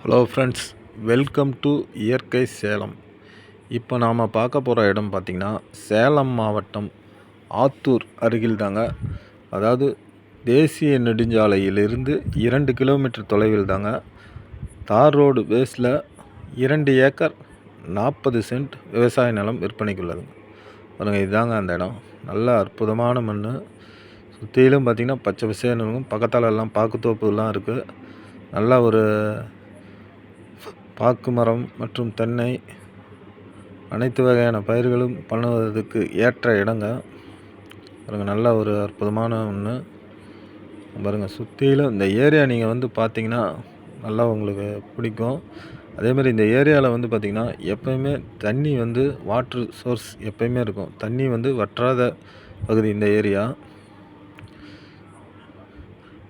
Hello friends, welcome to இயற்கை சேலம். இப்போ நாம் பார்க்க போகிற இடம் பார்த்திங்கன்னா சேலம் மாவட்டம் ஆத்தூர் அருகில் தாங்க. அதாவது தேசிய நெடுஞ்சாலையிலிருந்து 2 கிலோமீட்டர் தொலைவில் தாங்க. தார் ரோடு பேஸில் 2 ஏக்கர் 40 சென்ட் விவசாய நிலம் விற்பனைக்கு உள்ளதுங்க. பாருங்கள், இதுதாங்க அந்த இடம். நல்ல அற்புதமான மண். சுற்றிலும் பார்த்திங்கன்னா பச்சை பசேல்னு இருக்கும். பக்கத்தால் எல்லாம் பாக்குத்தோப்புலாம் இருக்குது. நல்ல ஒரு பாக்கு மரம் மற்றும் தென்னை அனைத்து வகையான பயிர்களும் பண்ணுவதற்கு ஏற்ற இடங்க. பாருங்கள், நல்ல ஒரு அற்புதமான ஒன்று. பாருங்கள், சுற்றிலும் இந்த ஏரியா நீங்கள் வந்து பார்த்தீங்கன்னா நல்லா உங்களுக்கு பிடிக்கும். அதேமாதிரி இந்த ஏரியாவில் வந்து பார்த்திங்கன்னா எப்போயுமே தண்ணி வந்து வாட்ரு சோர்ஸ் எப்போயுமே இருக்கும். தண்ணி வந்து வற்றாத பகுதி இந்த ஏரியா.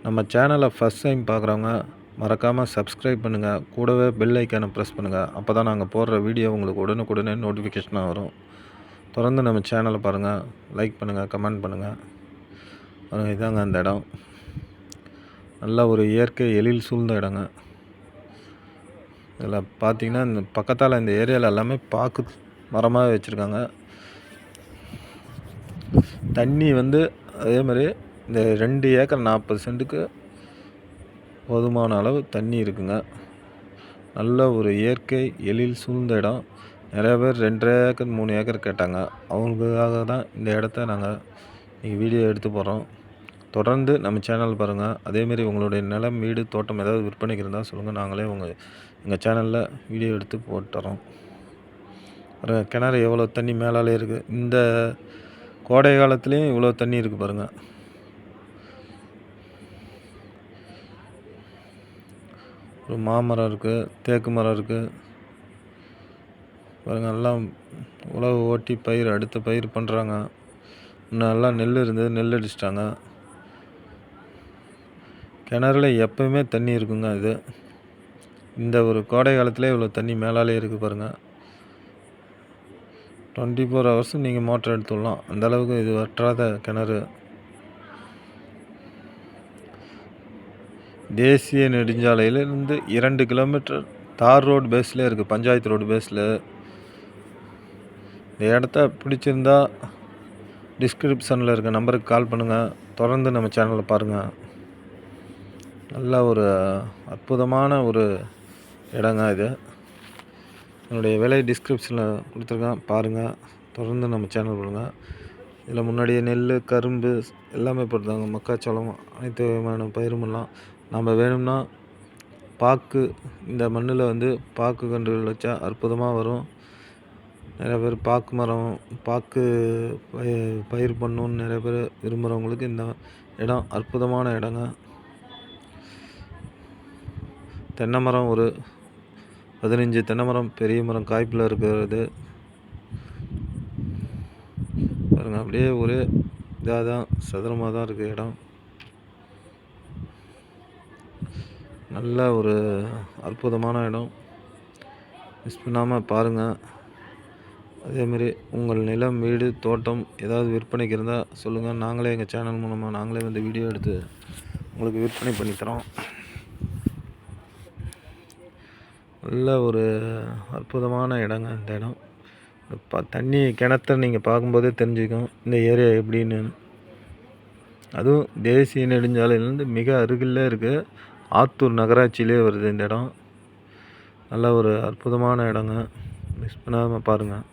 நம்ம சேனலை ஃபஸ்ட் டைம் பார்க்குறவங்க மறக்காமல் சப்ஸ்கிரைப் பண்ணுங்கள். கூடவே பெல் ஐக்கானை ப்ரெஸ் பண்ணுங்கள். அப்போ தான் நாங்கள் போடுற வீடியோ உங்களுக்கு உடனுக்குடனே நோட்டிஃபிகேஷனாக வரும். தொடர்ந்து நம்ம சேனலை பாருங்கள், லைக் பண்ணுங்கள், கமெண்ட் பண்ணுங்கள். இதாங்க அந்த இடம். நல்ல ஒரு இயற்கை எழில் சூழ்ந்த இடங்க. இதில் பார்த்திங்கன்னா இந்த பக்கத்தால் இந்த ஏரியாவில் எல்லாமே பாக்கு மரமாக வச்சுருக்காங்க. தண்ணி வந்து அதே மாதிரி இந்த 2 ஏக்கர் 40 சென்ட்டுக்கு போதுமான அளவு தண்ணி இருக்குங்க. நல்ல ஒரு இயற்கை எழில் சூழ்ந்த இடம். நிறைய பேர் 2 ஏக்கர் 3 ஏக்கர் கேட்டாங்க. அவங்களுக்காக தான் இந்த இடத்த நாங்கள் இன்றைக்கி வீடியோ எடுத்து போகிறோம். தொடர்ந்து நம்ம சேனல் பாருங்கள். அதேமாரி உங்களுடைய நிலம், வீடு, தோட்டம் ஏதாவது விற்பனைக்கு இருந்தால் சொல்லுங்கள். நாங்களே எங்கள் சேனலில் வீடியோ எடுத்து போட்டுறோம். கிணறு எவ்வளோ தண்ணி மேலாலே இருக்குது. இந்த கோடை காலத்துலேயும் இவ்வளோ தண்ணி இருக்குது பாருங்கள். ஒரு மாமரம் இருக்குது, தேக்கு மரம் இருக்குது பாருங்கள். எல்லாம் உழவு ஓட்டி அடுத்த பயிர் பண்ணுறாங்க. நல்லா நெல் இருந்தது, நெல் அடிச்சிட்டாங்க. கிணறுல எப்போயுமே தண்ணி இருக்குங்க. இது இந்த ஒரு கோடை காலத்தில் இவ்வளோ தண்ணி மேலாலே இருக்குது பாருங்கள். 24 ஹவர்ஸும் நீங்கள் மோட்டர் எடுத்துடலாம். அந்தளவுக்கு இது வற்றாத கிணறு. தேசிய நெடுஞ்சாலையிலிருந்து 2 கிலோமீட்டர் தார் ரோடு பேஸில் இருக்குது. பஞ்சாயத்து ரோடு பேஸில். இந்த இடத்த பிடிச்சிருந்தா டிஸ்கிரிப்ஷனில் இருக்க நம்பருக்கு கால் பண்ணுங்கள். தொடர்ந்து நம்ம சேனலில் பாருங்கள். நல்ல ஒரு அற்புதமான ஒரு இடங்க இது. என்னுடைய விலை டிஸ்கிரிப்ஷனில் கொடுத்துருக்கேன், பாருங்கள். தொடர்ந்து நம்ம சேனல் பாருங்கள். இதில் முன்னாடியே நெல், கரும்பு எல்லாமே போட்டுருந்தாங்க. மக்காச்சோளம், அனைத்து விதமான பயிருமெல்லாம். நம்ம வேணும்னா பாக்கு, இந்த மண்ணில் வந்து பாக்கு கன்றுகள் வச்சா அற்புதமாக வரும். நிறைய பேர் பாக்கு மரம், பாக்கு பயிர் பண்ணணுன்னு நிறைய பேர் விரும்புகிறவங்களுக்கு இந்த இடம் அற்புதமான இடங்க. தென்னை மரம் ஒரு 15 தென்னை மரம், பெரிய மரம் காய்ப்பில் இருக்கிறது பாருங்கள். அப்படியே ஒரே இதாக தான், சதுரமாக தான் இருக்குது இடம். நல்ல ஒரு அற்புதமான இடம். மிஸ் பண்ணாமல் பாருங்கள். அதேமாரி உங்கள் நிலம், வீடு, தோட்டம் ஏதாவது விற்பனைக்கு இருந்தால் சொல்லுங்கள். நாங்களே எங்கள் சேனல் மூலமாக நாங்களே வந்து வீடியோ எடுத்து உங்களுக்கு விற்பனை பண்ணித்தரோம். நல்ல ஒரு அற்புதமான இடங்க இந்த இடம். தண்ணி கிணற்ற நீங்கள் பார்க்கும்போதே தெரிஞ்சுக்கும் இந்த ஏரியா எப்படின்னு. அதுவும் தேசிய நெடுஞ்சாலையிலேருந்து மிக அருகில் இருக்குது. ஆத்தூர் நகராட்சியிலே வருது இந்த இடம். நல்ல ஒரு அற்புதமான இடங்க. மிஸ் பண்ணாமல் பாருங்கள்.